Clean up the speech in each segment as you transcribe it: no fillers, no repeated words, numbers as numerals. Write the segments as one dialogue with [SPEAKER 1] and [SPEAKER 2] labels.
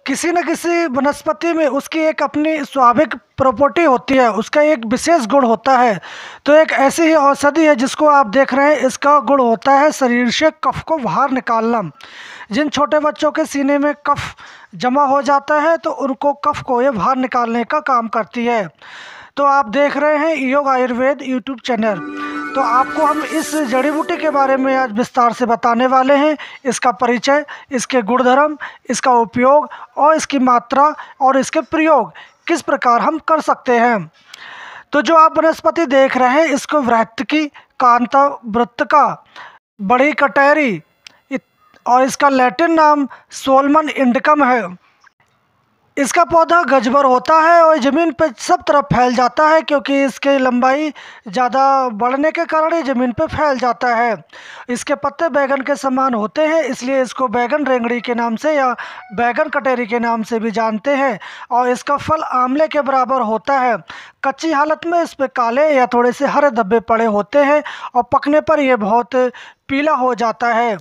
[SPEAKER 1] किसी न किसी वनस्पति में उसकी एक अपनी स्वाभाविक प्रॉपर्टी होती है, उसका एक विशेष गुण होता है। तो एक ऐसी ही औषधि है जिसको आप देख रहे हैं, इसका गुण होता है शरीर से कफ को बाहर निकालना। जिन छोटे बच्चों के सीने में कफ जमा हो जाता है तो उनको कफ को ये बाहर निकालने का काम करती है। तो आप देख रहे हैं योग आयुर्वेद यूट्यूब चैनल। तो आपको हम इस जड़ी बूटी के बारे में आज विस्तार से बताने वाले हैं, इसका परिचय, इसके गुणधर्म, इसका उपयोग और इसकी मात्रा और इसके प्रयोग किस प्रकार हम कर सकते हैं। तो जो आप वनस्पति देख रहे हैं इसको वृत्तकी, कांता, वृत्तका, बड़ी कटहरी और इसका लैटिन नाम सोलमन इंडिकम है। इसका पौधा गजबर होता है और ज़मीन पर सब तरफ फैल जाता है, क्योंकि इसकी लंबाई ज़्यादा बढ़ने के कारण ये ज़मीन पर फैल जाता है। इसके पत्ते बैगन के समान होते हैं, इसलिए इसको बैगन रेंगड़ी के नाम से या बैगन कटेरी के नाम से भी जानते हैं। और इसका फल आंवले के बराबर होता है। कच्ची हालत में इस पर काले या थोड़े से हरे धब्बे पड़े होते हैं और पकने पर यह बहुत पीला हो जाता है।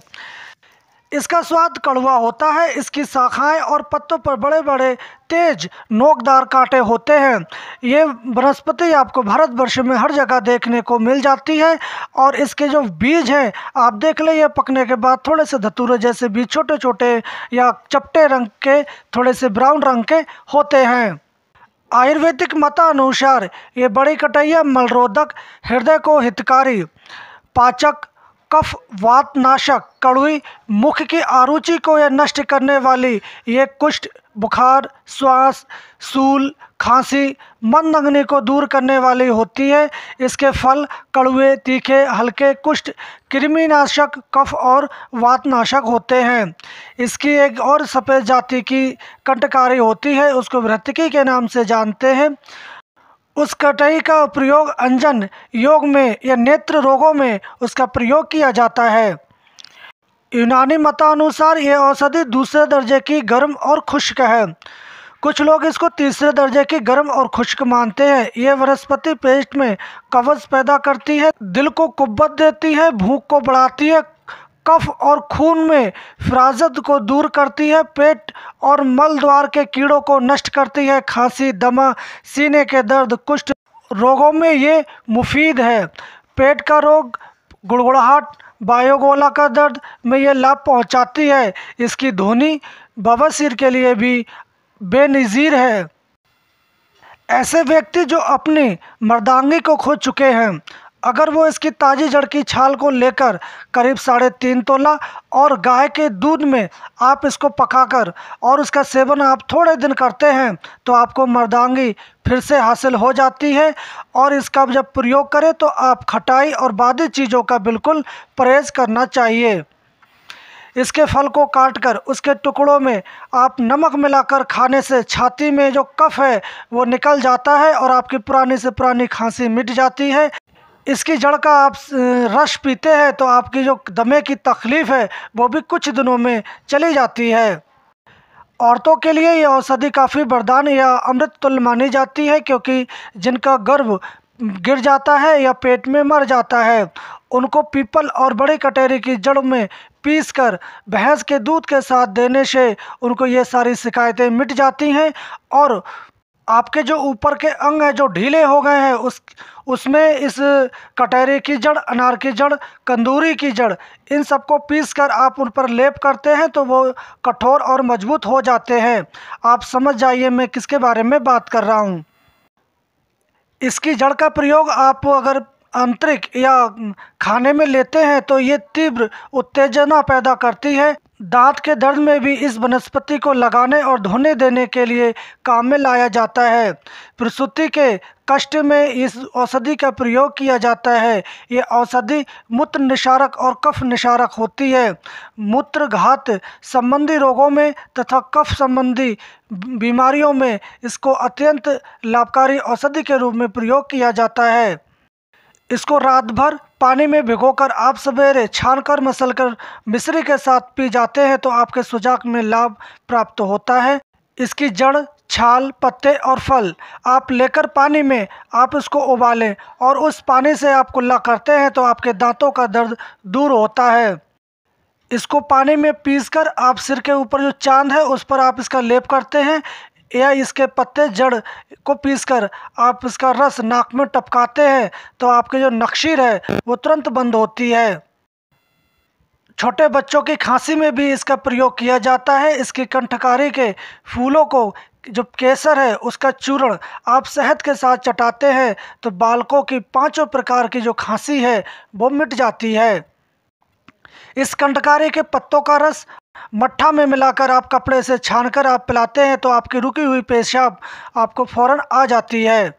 [SPEAKER 1] इसका स्वाद कड़वा होता है। इसकी शाखाएं और पत्तों पर बड़े बड़े तेज नोकदार कांटे होते हैं। ये वनस्पति आपको भारतवर्ष में हर जगह देखने को मिल जाती है। और इसके जो बीज हैं आप देख लें, ये पकने के बाद थोड़े से धतूरे जैसे बीज छोटे छोटे या चपटे रंग के, थोड़े से ब्राउन रंग के होते हैं। आयुर्वेदिक मतानुसार ये बड़ी कटैया मलरोधक, हृदय को हितकारी, पाचक, कफ वात नाशक, कड़वी, मुख की आरुचि को यह नष्ट करने वाली, ये कुष्ठ, बुखार, श्वास, सूल, खांसी, मंदगनी को दूर करने वाली होती है। इसके फल कड़वे, तीखे, हल्के, कुष्ठ, कृमिनाशक, कफ और वातनाशक होते हैं। इसकी एक और सफ़ेद जाति की कंटकारी होती है, उसको वृत्तकी के नाम से जानते हैं। उस कटई का प्रयोग अंजन योग में या नेत्र रोगों में उसका प्रयोग किया जाता है। यूनानी मतानुसार यह औषधि दूसरे दर्जे की गर्म और खुश्क है। कुछ लोग इसको तीसरे दर्जे की गर्म और खुश्क मानते हैं। यह वनस्पति पेट में कब्ज पैदा करती है, दिल को कुव्वत देती है, भूख को बढ़ाती है, कफ और खून में फिराजत को दूर करती है, पेट और मल द्वार के कीड़ों को नष्ट करती है, खांसी, दमा, सीने के दर्द, कुष्ठ रोगों में ये मुफीद है। पेट का रोग, गुड़गुड़ाहट, वायुगोला का दर्द में ये लाभ पहुंचाती है। इसकी धुनी बवासीर के लिए भी बेनज़ीर है। ऐसे व्यक्ति जो अपनी मर्दांगी को खो चुके हैं, अगर वो इसकी ताज़ी जड़ की छाल को लेकर करीब 3.5 तोला और गाय के दूध में आप इसको पकाकर और उसका सेवन आप थोड़े दिन करते हैं तो आपको मर्दांगी फिर से हासिल हो जाती है। और इसका जब प्रयोग करें तो आप खटाई और बादी चीज़ों का बिल्कुल परहेज करना चाहिए। इसके फल को काटकर उसके टुकड़ों में आप नमक मिलाकर खाने से छाती में जो कफ है वो निकल जाता है और आपकी पुरानी से पुरानी खांसी मिट जाती है। इसकी जड़ का आप रस पीते हैं तो आपकी जो दमे की तकलीफ़ है वो भी कुछ दिनों में चली जाती है। औरतों के लिए ये औषधि काफ़ी वरदान या अमृत तुल्य मानी जाती है, क्योंकि जिनका गर्भ गिर जाता है या पेट में मर जाता है उनको पीपल और बड़ी कटहरी की जड़ में पीसकर भैंस के दूध के साथ देने से उनको ये सारी शिकायतें मिट जाती हैं। और आपके जो ऊपर के अंग हैं जो ढीले हो गए हैं उसमें इस कटहरे की जड़, अनार की जड़, कंदूरी की जड़, इन सबको पीसकर आप उन पर लेप करते हैं तो वो कठोर और मजबूत हो जाते हैं। आप समझ जाइए मैं किसके बारे में बात कर रहा हूँ। इसकी जड़ का प्रयोग आप अगर आंतरिक या खाने में लेते हैं तो ये तीव्र उत्तेजना पैदा करती है। दांत के दर्द में भी इस वनस्पति को लगाने और धोने देने के लिए काम में लाया जाता है। प्रसूति के कष्ट में इस औषधि का प्रयोग किया जाता है। ये औषधि मूत्र निशारक और कफ निशारक होती है। मूत्र घात संबंधी रोगों में तथा कफ संबंधी बीमारियों में इसको अत्यंत लाभकारी औषधि के रूप में प्रयोग किया जाता है। इसको रात भर पानी में भिगोकर आप सवेरे छानकर मसलकर मिश्री के साथ पी जाते हैं तो आपके सुजाक में लाभ प्राप्त होता है। इसकी जड़, छाल, पत्ते और फल आप लेकर पानी में आप इसको उबालें और उस पानी से आप कुल्ला करते हैं तो आपके दांतों का दर्द दूर होता है। इसको पानी में पीसकर आप सिर के ऊपर जो चांद है उस पर आप इसका लेप करते हैं, या इसके पत्ते जड़ को पीसकर आप इसका रस नाक में टपकाते हैं तो आपकी जो नक्शीर है वो तुरंत बंद होती है। छोटे बच्चों की खांसी में भी इसका प्रयोग किया जाता है। इसकी कंठकारी के फूलों को, जो केसर है उसका चूर्ण आप शहद के साथ चटाते हैं तो बालकों की 5 प्रकार की जो खांसी है वो मिट जाती है। इस कंठकारी के पत्तों का रस मट्ठा में मिलाकर आप कपड़े से छानकर आप पिलाते हैं तो आपकी रुकी हुई पेशाब आपको फौरन आ जाती है।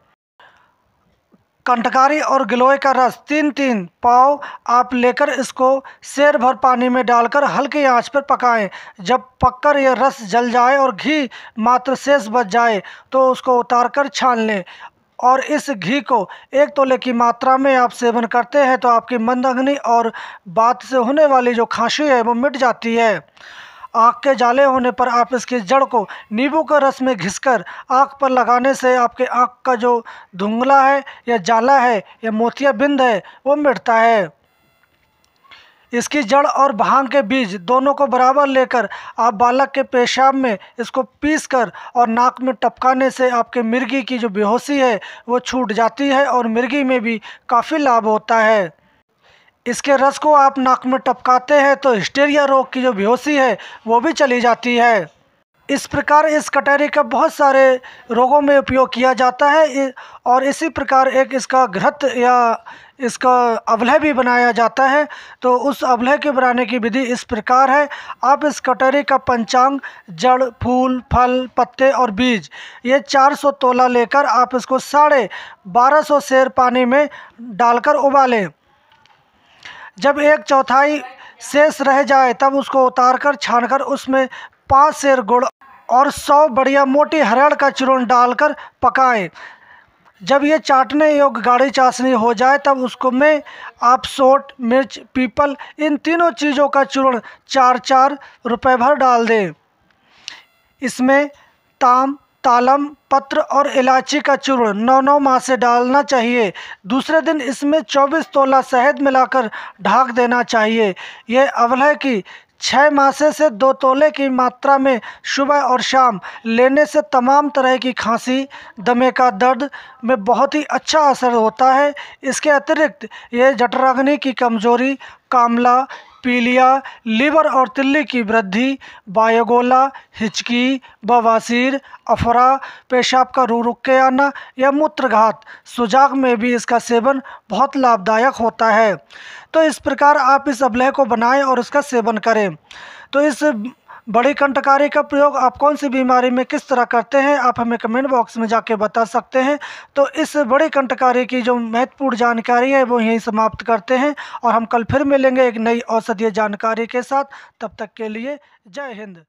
[SPEAKER 1] कंठकारी और गिलोय का रस 3-3 पाव आप लेकर इसको सेर भर पानी में डालकर हल्की आंच पर पकाएं। जब पककर यह रस जल जाए और घी मात्र शेष बच जाए तो उसको उतारकर छान लें, और इस घी को 1 तोले की मात्रा में आप सेवन करते हैं तो आपकी मंदअग्नि और बात से होने वाली जो खांसी है वो मिट जाती है। आँख के जाले होने पर आप इसकी जड़ को नींबू के रस में घिसकर आँख पर लगाने से आपके आँख का जो धुंधला है या जाला है या मोतियाबिंद है वो मिटता है। इसकी जड़ और भांग के बीज दोनों को बराबर लेकर आप बालक के पेशाब में इसको पीसकर और नाक में टपकाने से आपके मिर्गी की जो बेहोशी है वो छूट जाती है और मिर्गी में भी काफ़ी लाभ होता है। इसके रस को आप नाक में टपकाते हैं तो हिस्टीरिया रोग की जो बेहोशी है वो भी चली जाती है। इस प्रकार इस कटहरी का बहुत सारे रोगों में उपयोग किया जाता है, और इसी प्रकार एक इसका घृत या इसका अवलह भी बनाया जाता है। तो उस अवलह के बनाने की विधि इस प्रकार है। आप इस कटहरी का पंचांग, जड़, फूल, फल, पत्ते और बीज ये 400 तोला लेकर आप इसको 1250 सेर पानी में डालकर उबालें। जब 1/4 शेष रह जाए तब उसको उतारकर छानकर उसमें 5 सेर गुड़ और 100 बढ़िया मोटी हरड़ का चूर्ण डालकर पकाएं। जब ये चाटने योग्य गाढ़ी चाशनी हो जाए तब उसको में आप सोंठ, मिर्च, पीपल इन तीनों चीज़ों का चूर्ण 4-4 रुपए भर डाल दें। इसमें ताम, तालम पत्र और इलायची का चूर्ण 9-9 माह से डालना चाहिए। दूसरे दिन इसमें 24 तोला शहद मिलाकर ढाक देना चाहिए। यह अवलह की 6 मासे से 2 तोले की मात्रा में सुबह और शाम लेने से तमाम तरह की खांसी, दमे का दर्द में बहुत ही अच्छा असर होता है। इसके अतिरिक्त ये जठराग्नि की कमजोरी, कामला, पीलिया, लीवर और तिल्ली की वृद्धि, वायुगोला, हिचकी, बवासीर, अफरा, पेशाब का रुक के आना या मूत्रघात, सुजाग में भी इसका सेवन बहुत लाभदायक होता है। तो इस प्रकार आप इस अवलह को बनाएं और इसका सेवन करें। तो इस बड़ी कंठकारी का प्रयोग आप कौन सी बीमारी में किस तरह करते हैं आप हमें कमेंट बॉक्स में जाके बता सकते हैं। तो इस बड़ी कंठकारी की जो महत्वपूर्ण जानकारी है वो यहीं समाप्त करते हैं, और हम कल फिर मिलेंगे एक नई औषधीय जानकारी के साथ। तब तक के लिए जय हिंद।